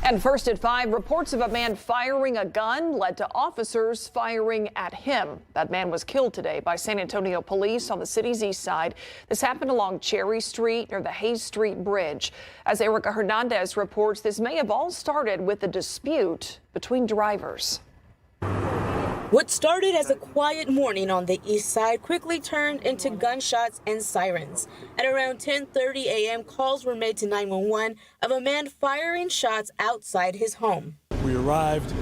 And first at 5, reports of a man firing a gun led to officers firing at him. That man was killed today by San Antonio police on the city's east side. This happened along Cherry Street near the Hayes Street Bridge. As Erica Hernandez reports, this may have all started with a dispute between drivers. What started as a quiet morning on the east side quickly turned into gunshots and sirens. At around 10:30 a.m., calls were made to 911 of a man firing shots outside his home. We arrived,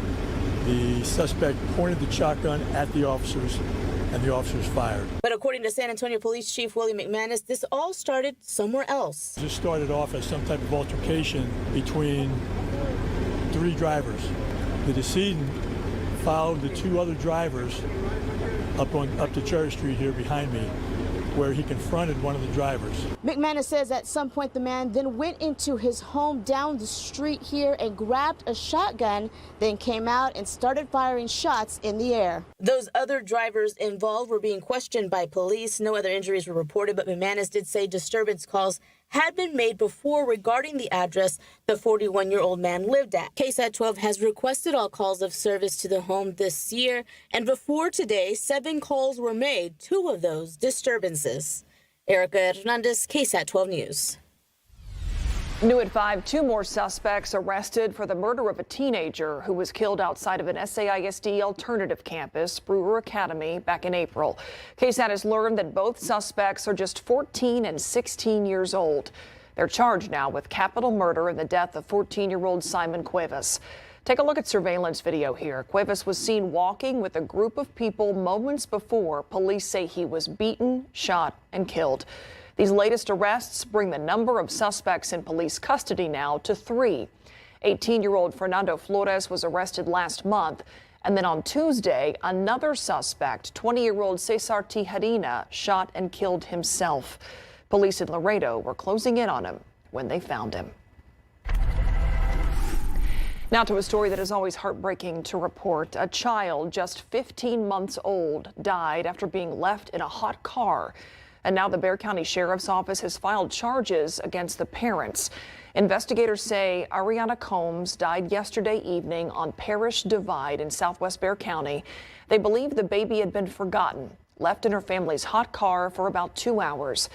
the suspect pointed the shotgun at the officers, and the officers fired. But according to San Antonio Police Chief Willie McManus, this all started somewhere else. This started off as some type of altercation between 3 drivers. The decedent followed the 2 other drivers up to Cherry Street here behind me, where he confronted one of the drivers. McManus says at some point the man then went into his home down the street here and grabbed a shotgun, then came out and started firing shots in the air. Those other drivers involved were being questioned by police. No other injuries were reported, but McManus did say disturbance calls had been made before regarding the address the 41-year-old man lived at. KSAT 12 has requested all calls of service to the home this year, and before today, 7 calls were made, 2 of those disturbances. Erica Hernandez, KSAT 12 News. New at 5, 2 more suspects arrested for the murder of a teenager who was killed outside of an SAISD alternative campus, Brewer Academy, back in April. KSAT has learned that both suspects are just 14 and 16 years old. They're charged now with capital murder in the death of 14-year-old Simon Cuevas. Take a look at surveillance video here. Cuevas was seen walking with a group of people moments before police say he was beaten, shot, and killed. These latest arrests bring the number of suspects in police custody now to 3. 18-year-old Fernando Flores was arrested last month. And then on Tuesday, another suspect, 20-year-old Cesar Tijerina, shot and killed himself. Police in Laredo were closing in on him when they found him. Now to a story that is always heartbreaking to report. A child just 15 months old died after being left in a hot car. And now the Bexar County Sheriff's Office has filed charges against the parents. Investigators say Ariana Combs died yesterday evening on Parish Divide in southwest Bexar County. They believe the baby had been forgotten, left in her family's hot car for about 2 hours.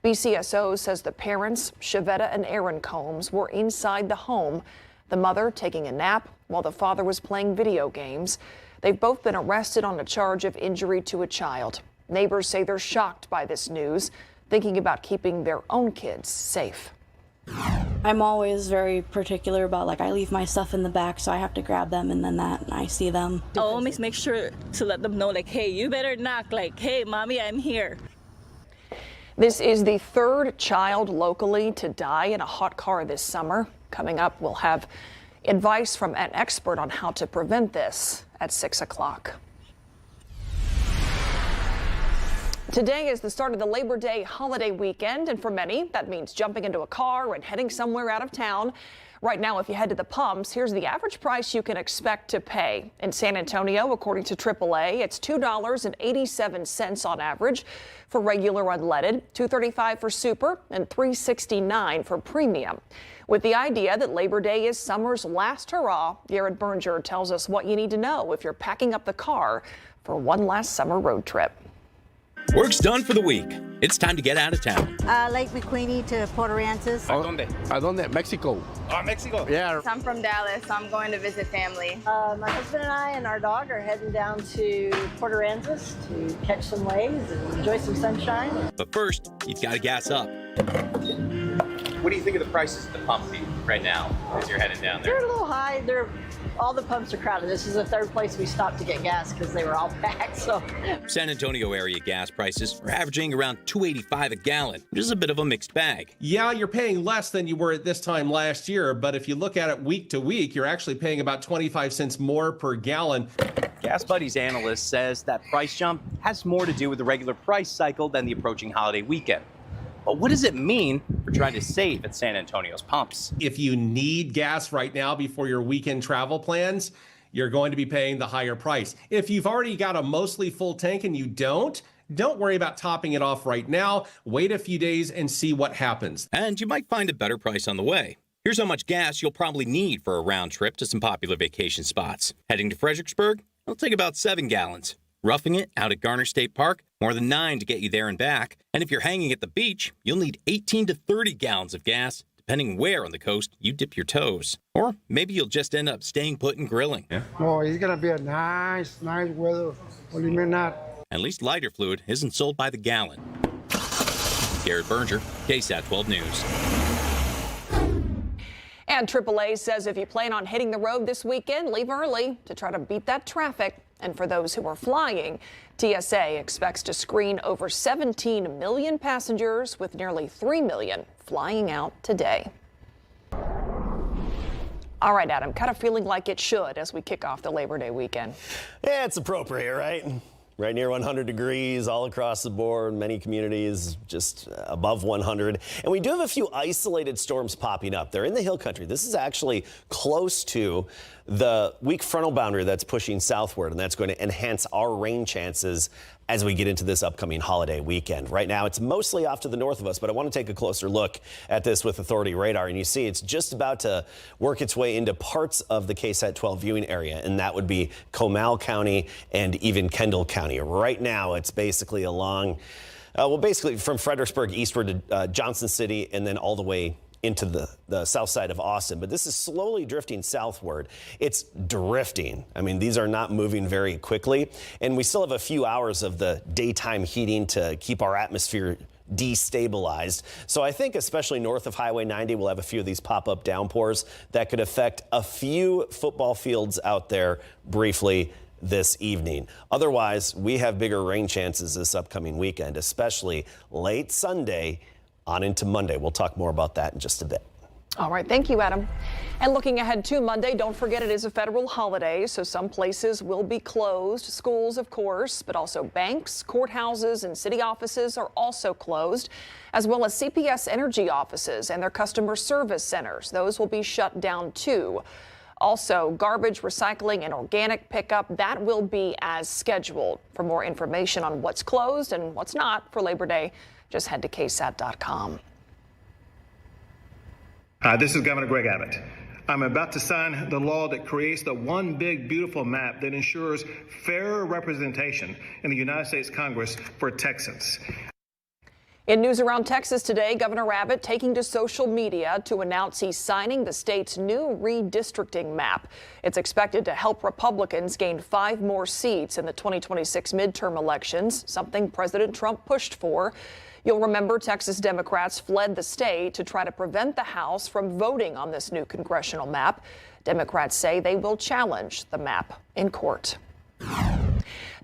BCSO says the parents, Shavetta and Aaron Combs, were inside the home, the mother taking a nap while the father was playing video games. They've both been arrested on a charge of injury to a child. Neighbors say they're shocked by this news, thinking about keeping their own kids safe. I'm always very particular about, I leave my stuff in the back, so I have to grab them, and then I see them. I always make sure to let them know, hey, you better knock, hey, mommy, I'm here. This is the 3rd child locally to die in a hot car this summer. Coming up, we'll have advice from an expert on how to prevent this at 6 o'clock. Today is the start of the Labor Day holiday weekend, and for many, that means jumping into a car and heading somewhere out of town. Right now, if you head to the pumps, here's the average price you can expect to pay. In San Antonio, according to AAA, it's $2.87 on average for regular unleaded, $2.35 for super, and $3.69 for premium. With the idea that Labor Day is summer's last hurrah, Garrett Berger tells us what you need to know if you're packing up the car for one last summer road trip. Work's done for the week. It's time to get out of town. Lake McQueenie to Puerto Rientos. ¿A dónde? Mexico. Oh, Mexico. Yeah. I'm from Dallas, so I'm going to visit family. My husband and I and our dog are heading down to Puerto Rientos to catch some waves and enjoy some sunshine. But first, you've got to gas up. What do you think of the prices at the pump right now as you're heading down there? They're a little high. All the pumps are crowded. This is the 3rd place we stopped to get gas because they were all packed. So San Antonio area gas prices are averaging around $2.85 a gallon, which is a bit of a mixed bag. Yeah, you're paying less than you were at this time last year, but if you look at it week to week, you're actually paying about 25 cents more per gallon. Gas Buddy's analyst says that price jump has more to do with the regular price cycle than the approaching holiday weekend. But what does it mean for trying to save at San Antonio's pumps? If you need gas right now before your weekend travel plans, you're going to be paying the higher price. If you've already got a mostly full tank and you don't worry about topping it off right now. Wait a few days and see what happens. And you might find a better price on the way. Here's how much gas you'll probably need for a round trip to some popular vacation spots. Heading to Fredericksburg, it'll take about 7 gallons. Roughing it out at Garner State Park, more than 9 to get you there and back. And if you're hanging at the beach, you'll need 18 to 30 gallons of gas, depending where on the coast you dip your toes. Or maybe you'll just end up staying put and grilling. Oh, it's gonna be a nice weather. What do you mean not? At least lighter fluid isn't sold by the gallon. Garrett Berger, KSAT 12 News. And AAA says if you plan on hitting the road this weekend, leave early to try to beat that traffic. And for those who are flying, TSA expects to screen over 17 million passengers, with nearly 3 million flying out today. All right, Adam, kind of feeling like it should as we kick off the Labor Day weekend. Yeah, it's appropriate, right? Right near 100 degrees all across the board. Many communities just above 100. And we do have a few isolated storms popping up. They're in the hill country. This is actually close to the weak frontal boundary that's pushing southward, and that's going to enhance our rain chances as we get into this upcoming holiday weekend. Right now, it's mostly off to the north of us, but I want to take a closer look at this with Authority radar. And you see it's just about to work its way into parts of the KSAT 12 viewing area, and that would be Comal County and even Kendall County. Right now, it's basically along, basically from Fredericksburg eastward to Johnson City and then all the way into the south side of Austin. But this is slowly drifting southward. It's drifting. I mean, these are not moving very quickly. And we still have a few hours of the daytime heating to keep our atmosphere destabilized. So I think especially north of Highway 90, we'll have a few of these pop-up downpours that could affect a few football fields out there briefly this evening. Otherwise, we have bigger rain chances this upcoming weekend, especially late Sunday on into Monday. We'll talk more about that in just a bit. All right, thank you, Adam. And looking ahead to Monday, don't forget it is a federal holiday, so some places will be closed. Schools, of course, but also banks, courthouses, and city offices are also closed, as well as CPS Energy offices and their customer service centers. Those will be shut down too. Also, garbage, recycling, and organic pickup, that will be as scheduled. For more information on what's closed and what's not for Labor Day, just head to KSAT.com. Hi, this is Governor Greg Abbott. I'm about to sign the law that creates the one big beautiful map that ensures fairer representation in the United States Congress for Texans. In news around Texas today, Governor Abbott taking to social media to announce he's signing the state's new redistricting map. It's expected to help Republicans gain 5 more seats in the 2026 midterm elections, something President Trump pushed for. You'll remember Texas Democrats fled the state to try to prevent the House from voting on this new congressional map. Democrats say they will challenge the map in court.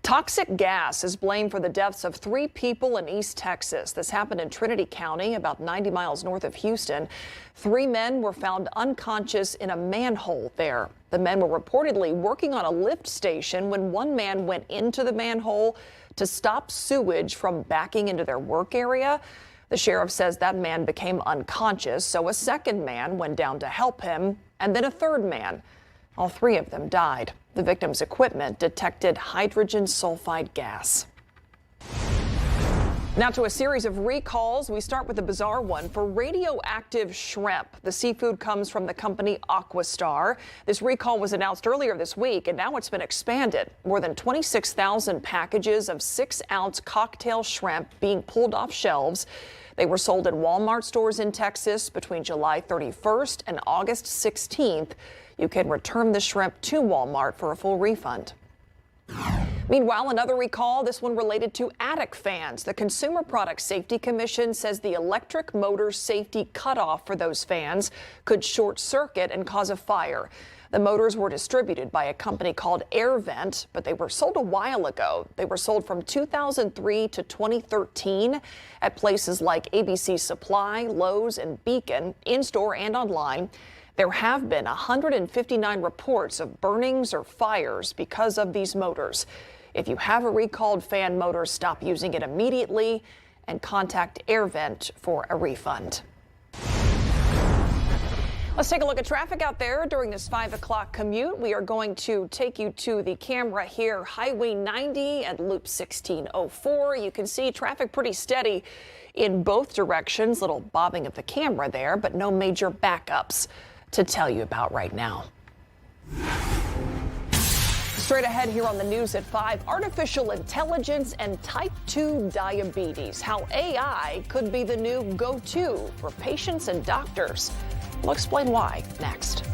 Toxic gas is blamed for the deaths of 3 people in East Texas. This happened in Trinity County, about 90 miles north of Houston. 3 men were found unconscious in a manhole there. The men were reportedly working on a lift station when one man went into the manhole to stop sewage from backing into their work area. The sheriff says that man became unconscious, so a second man went down to help him, and then a third man. All 3 of them died. The victim's equipment detected hydrogen sulfide gas. Now to a series of recalls. We start with a bizarre one for radioactive shrimp. The seafood comes from the company Aquastar. This recall was announced earlier this week, and now it's been expanded. More than 26,000 packages of 6-ounce cocktail shrimp being pulled off shelves. They were sold at Walmart stores in Texas between July 31st and August 16th. You can return the shrimp to Walmart for a full refund. Meanwhile, another recall, this one related to attic fans. The Consumer Product Safety Commission says the electric motor safety cutoff for those fans could short circuit and cause a fire. The motors were distributed by a company called AirVent, but they were sold a while ago. They were sold from 2003 to 2013 at places like ABC Supply, Lowe's, and Beacon, in-store and online. There have been 159 reports of burnings or fires because of these motors. If you have a recalled fan motor, stop using it immediately and contact AirVent for a refund. Let's take a look at traffic out there during this 5 o'clock commute. We are going to take you to the camera here, Highway 90 at Loop 1604. You can see traffic pretty steady in both directions. Little bobbing of the camera there, but no major backups to tell you about right now. Straight ahead here on the news at 5, artificial intelligence and type 2 diabetes. How AI could be the new go-to for patients and doctors. We'll explain why next.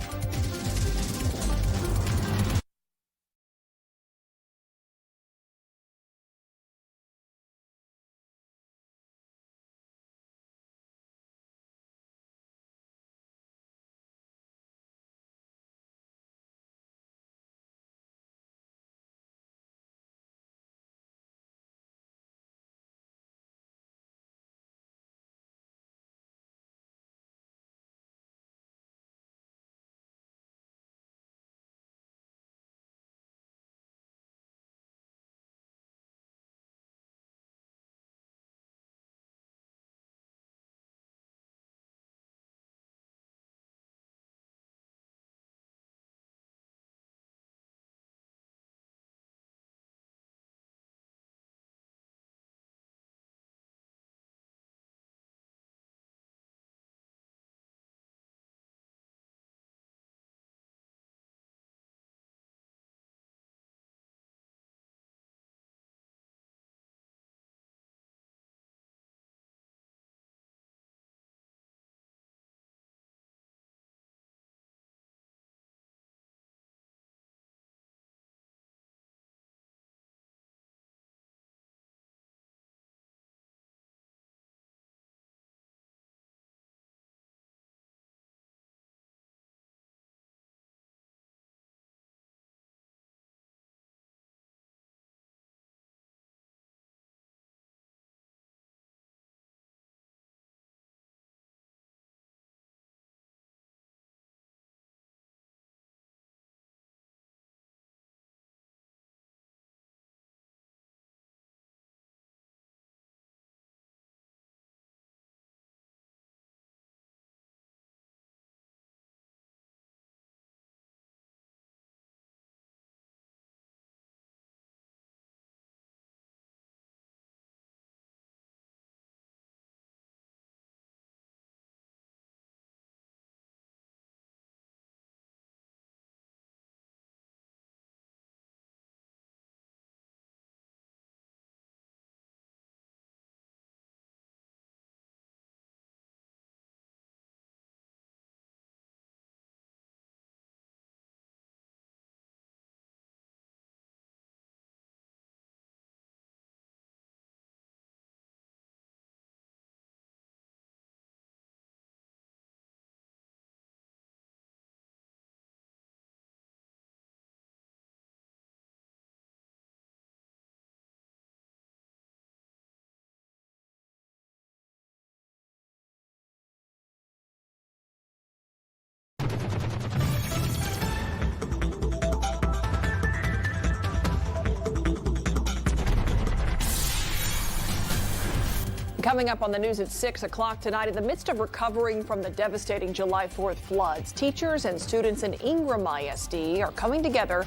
Coming up on the news at 6 o'clock tonight, in the midst of recovering from the devastating July 4th floods, teachers and students in Ingram ISD are coming together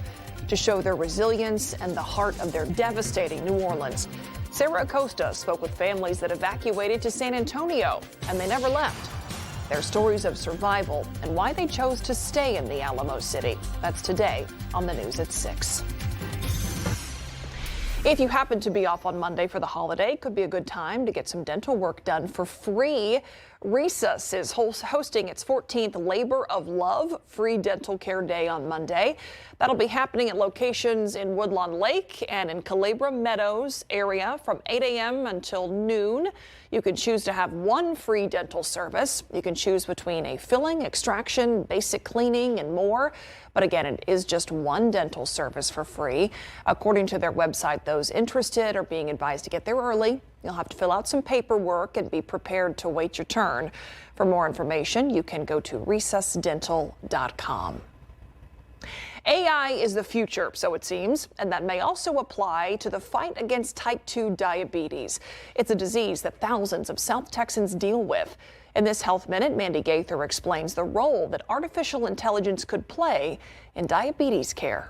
to show their resilience and the heart of their devastating New Orleans. Sarah Acosta spoke with families that evacuated to San Antonio, and they never left. Their stories of survival and why they chose to stay in the Alamo City. That's today on the news at 6. If you happen to be off on Monday for the holiday, could be a good time to get some dental work done for free. Resus is hosting its 14th Labor of Love free dental care day on Monday. That'll be happening at locations in Woodlawn Lake and in Calabria Meadows area from 8 a.m. until noon. You can choose to have one free dental service. You can choose between a filling, extraction, basic cleaning, and more. But again, it is just one dental service for free. According to their website, those interested are being advised to get there early. You'll have to fill out some paperwork and be prepared to wait your turn. For more information, you can go to resusdental.com. AI is the future, so it seems, and that may also apply to the fight against type 2 diabetes. It's a disease that thousands of South Texans deal with. In this Health Minute, Mandy Gaither explains the role that artificial intelligence could play in diabetes care.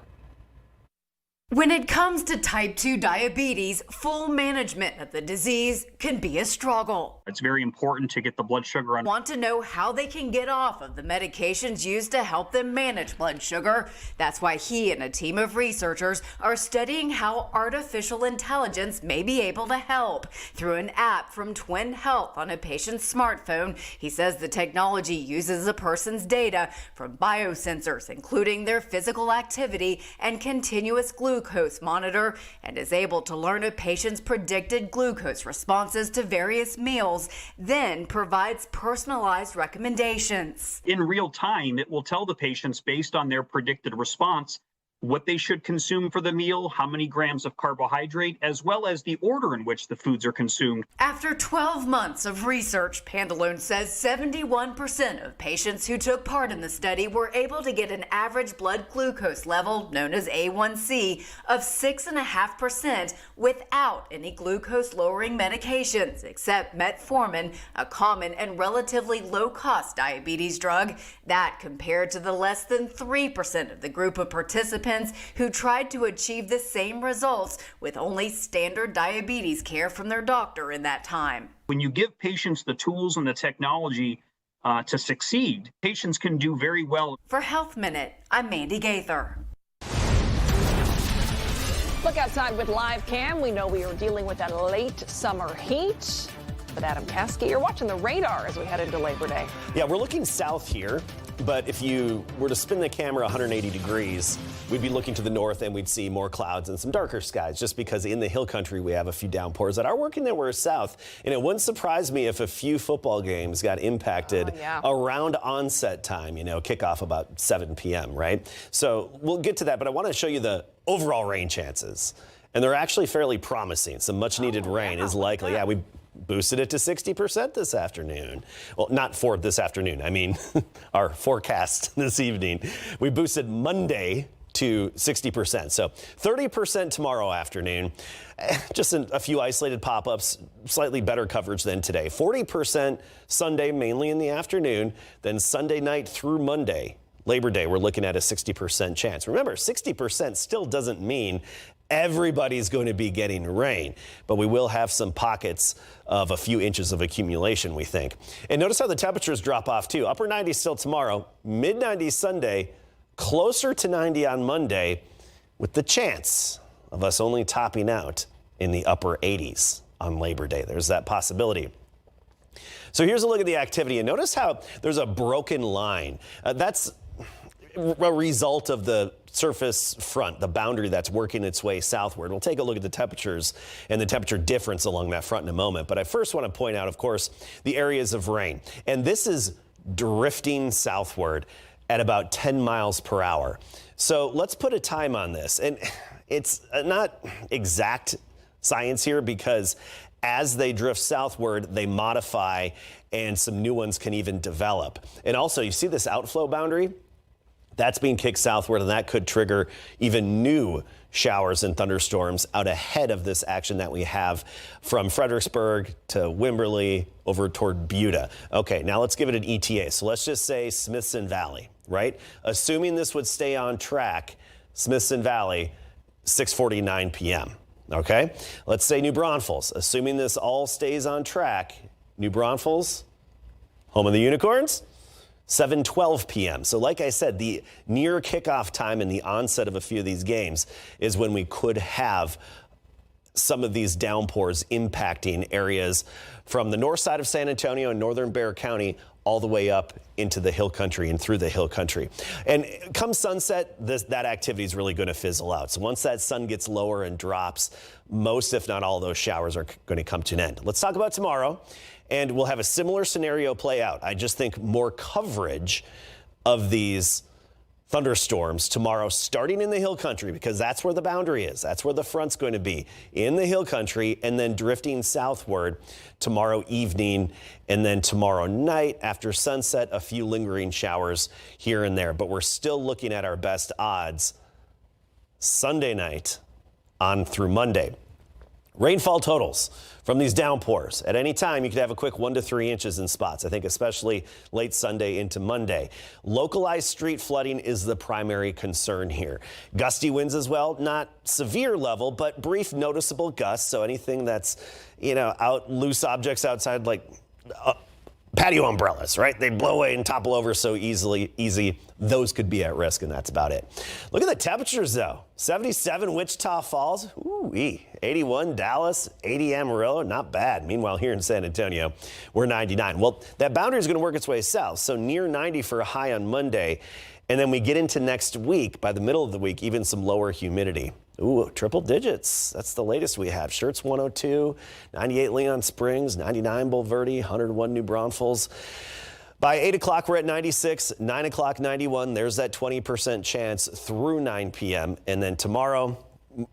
When it comes to type 2 diabetes, full management of the disease can be a struggle. It's very important to get the blood sugar on. Want to know how they can get off of the medications used to help them manage blood sugar? That's why he and a team of researchers are studying how artificial intelligence may be able to help. Through an app from Twin Health on a patient's smartphone, he says the technology uses a person's data from biosensors, including their physical activity and continuous glucose monitor, and is able to learn a patient's predicted glucose responses to various meals, then provides personalized recommendations. In real time, it will tell the patients based on their predicted response what they should consume for the meal, how many grams of carbohydrate, as well as the order in which the foods are consumed. After 12 months of research, Pandalone says 71% of patients who took part in the study were able to get an average blood glucose level, known as A1C, of 6.5% without any glucose-lowering medications, except metformin, a common and relatively low-cost diabetes drug. That compared to the less than 3% of the group of participants who tried to achieve the same results with only standard diabetes care from their doctor in that time. When you give patients the tools and the technology to succeed, patients can do very well. For Health Minute, I'm Mandy Gaither. Look outside with live cam. We know we are dealing with that late summer heat. But Adam Caskey, you're watching the radar as we head into Labor Day. Yeah, we're looking south here, but if you were to spin the camera 180 degrees, we'd be looking to the north and we'd see more clouds and some darker skies, just because in the hill country we have a few downpours that are working their way south. And it wouldn't surprise me if a few football games got impacted around onset time, kickoff about 7 p.m., right? So we'll get to that, but I want to show you the overall rain chances. And they're actually fairly promising. Some much needed rain is likely. Yeah, we boosted it to 60% this afternoon. Well, not for this afternoon. I mean, our forecast this evening. We boosted Monday to 60%. So 30% tomorrow afternoon. Just a few isolated pop-ups, slightly better coverage than today. 40% Sunday, mainly in the afternoon. Then Sunday night through Monday, Labor Day, we're looking at a 60% chance. Remember, 60% still doesn't mean everybody's going to be getting rain, but we will have some pockets of a few inches of accumulation, we think. And notice how the temperatures drop off too. Upper 90s still tomorrow, mid 90s Sunday, closer to 90 on Monday, with the chance of us only topping out in the upper 80s on Labor Day. There's that possibility. So here's a look at the activity, and notice how there's a broken line. That's a result of the surface front, the boundary that's working its way southward. We'll take a look at the temperatures and the temperature difference along that front in a moment. But I first want to point out, of course, the areas of rain. And this is drifting southward at about 10 miles per hour. So let's put a time on this. And it's not exact science here, because as they drift southward, they modify and some new ones can even develop. And also, you see this outflow boundary? That's being kicked southward, and that could trigger even new showers and thunderstorms out ahead of this action that we have from Fredericksburg to Wimberley over toward Buda. Okay, now let's give it an ETA. So let's just say Smithson Valley, right? Assuming this would stay on track, Smithson Valley, 6:49 p.m. Okay, let's say New Braunfels. Assuming this all stays on track, New Braunfels, home of the Unicorns, 7:12 p.m. So like I said, the near kickoff time and the onset of a few of these games is when we could have some of these downpours impacting areas from the north side of San Antonio and northern Bexar County all the way up into the hill country and through the hill country. And come sunset, that activity is really going to fizzle out. So once that sun gets lower and drops, most, if not all, those showers are going to come to an end. Let's talk about tomorrow. And we'll have a similar scenario play out. I just think more coverage of these thunderstorms tomorrow, starting in the hill country, because that's where the boundary is. That's where the front's going to be, in the hill country, and then drifting southward tomorrow evening, and then tomorrow night after sunset, a few lingering showers here and there. But we're still looking at our best odds Sunday night on through Monday. Rainfall totals from these downpours. At any time, you could have a quick 1 to 3 inches in spots. I think especially late Sunday into Monday. Localized street flooding is the primary concern here. Gusty winds as well, not severe level, but brief noticeable gusts. So anything that's, out loose objects outside, like patio umbrellas, right? They blow away and topple over so easy. Those could be at risk, and that's about it. Look at the temperatures, though. 77 Wichita Falls, 81 Dallas, 80 Amarillo, not bad. Meanwhile, here in San Antonio, we're 99. Well, that boundary is going to work its way south, so near 90 for a high on Monday. And then we get into next week, by the middle of the week, even some lower humidity. Ooh, triple digits. That's the latest we have. Schertz 102, 98 Leon Springs, 99 Bulverde, 101 New Braunfels. By 8 o'clock, we're at 96, 9 o'clock, 91. There's that 20% chance through 9 p.m. And then tomorrow,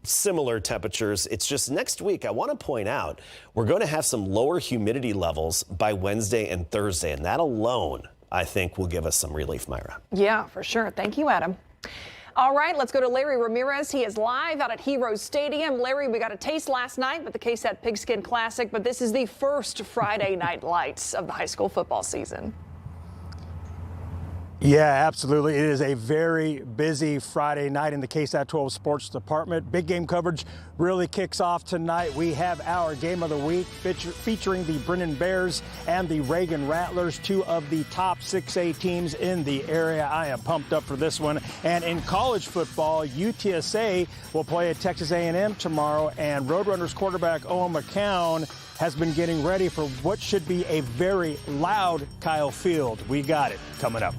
similar temperatures. It's just next week, I want to point out, we're going to have some lower humidity levels by Wednesday and Thursday. And that alone, I think, will give us some relief, Myra. Yeah, for sure. Thank you, Adam. All right, let's go to Larry Ramirez. He is live out at Heroes Stadium. Larry, we got a taste last night with the KSAT Pigskin Classic, but this is the first Friday night lights of the high school football season. Yeah, absolutely. It is a very busy Friday night in the KSAT 12 Sports Department. Big game coverage really kicks off tonight. We have our game of the week featuring the Brennan Bears and the Reagan Rattlers, two of the top 6A teams in the area. I am pumped up for this one. And in college football, UTSA will play at Texas A&M tomorrow, and Roadrunners quarterback Owen McCown has been getting ready for what should be a very loud Kyle Field. We got it coming up.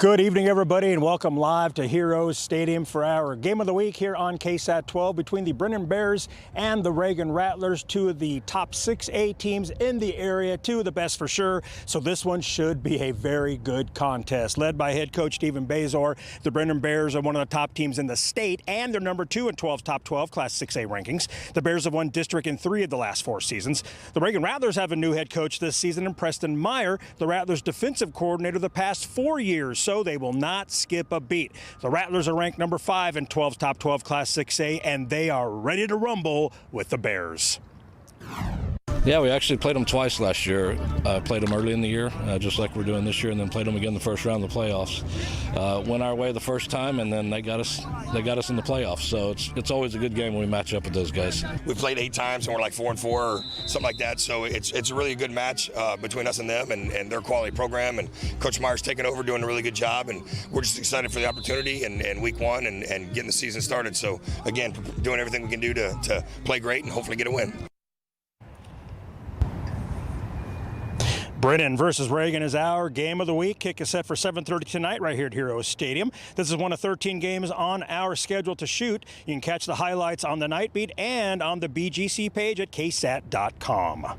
Good evening, everybody, and welcome live to Heroes Stadium for our game of the week here on KSAT 12 between the Brennan Bears and the Reagan Rattlers, two of the top 6A teams in the area, two of the best for sure. So this one should be a very good contest. Led by head coach Stephen Bazor, the Brennan Bears are one of the top teams in the state, and they're number 2 in 12's top 12 Class 6A rankings. The Bears have won district in 3 of the last 4 seasons. The Reagan Rattlers have a new head coach this season in Preston Meyer, the Rattlers defensive coordinator the past 4 years. So they will not skip a beat. The Rattlers are ranked number 5 in 12's top 12 Class 6A, and they are ready to rumble with the Bears. Yeah, we actually played them twice last year. Played them early in the year, just like we're doing this year, and then played them again the first round of the playoffs. Went our way the first time, and then they got us in the playoffs. So it's always a good game when we match up with those guys. We played 8 times, and we're like 4-4 or something like that. So it's really a good match between us and them, and their quality program. And Coach Meyer's taking over, doing a really good job, and we're just excited for the opportunity and week 1 and getting the season started. So again, doing everything we can do to play great and hopefully get a win. Brennan versus Reagan is our game of the week. Kick is set for 7:30 tonight right here at Heroes Stadium. This is one of 13 games on our schedule to shoot. You can catch the highlights on the Night Beat and on the BGC page at ksat.com.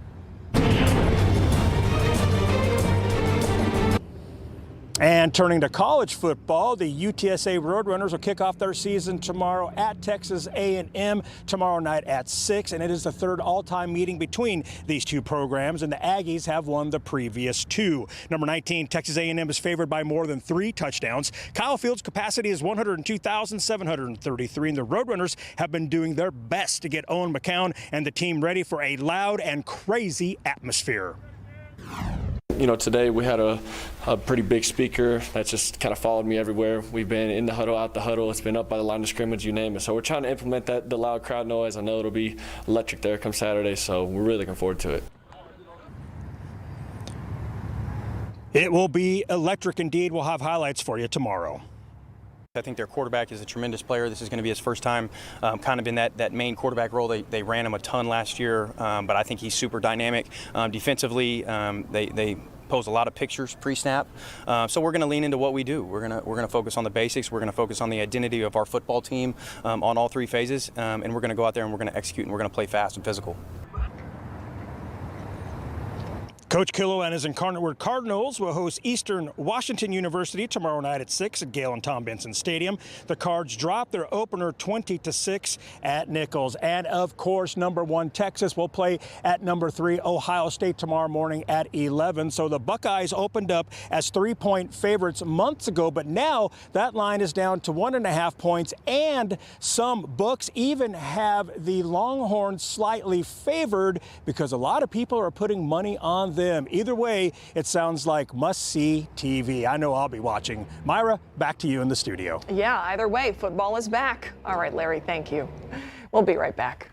And turning to college football, the UTSA Roadrunners will kick off their season tomorrow at Texas A&M tomorrow night at 6, and it is the 3rd all-time meeting between these two programs, and the Aggies have won the previous 2. Number 19, Texas A&M is favored by more than 3 touchdowns. Kyle Field's capacity is 102,733, and the Roadrunners have been doing their best to get Owen McCown and the team ready for a loud and crazy atmosphere. You know, today we had a pretty big speaker that just kind of followed me everywhere. We've been in the huddle, out the huddle. It's been up by the line of scrimmage, you name it. So we're trying to implement the loud crowd noise. I know it'll be electric there come Saturday, so we're really looking forward to it. It will be electric indeed. We'll have highlights for you tomorrow. I think their quarterback is a tremendous player. This is going to be his first time kind of in that main quarterback role. They ran him a ton last year, but I think he's super dynamic. Defensively, they pose a lot of pictures pre-snap. So we're going to lean into what we do. We're going to focus on the basics. We're going to focus on the identity of our football team on all 3 phases, and we're going to go out there and we're going to execute, and we're going to play fast and physical. Coach Killow and his Incarnate Cardinals will host Eastern Washington University tomorrow night at 6 at Gale and Tom Benson Stadium. The Cards drop their opener 20-6 at Nichols. And, of course, number 1 Texas will play at number 3 Ohio State tomorrow morning at 11. So the Buckeyes opened up as 3-point favorites months ago, but now that line is down to 1.5 points, and some books even have the Longhorns slightly favored because a lot of people are putting money on them. Either way, it sounds like must-see TV. I know I'll be watching. Myra, back to you in the studio. Yeah, either way, football is back. All right, Larry, thank you. We'll be right back.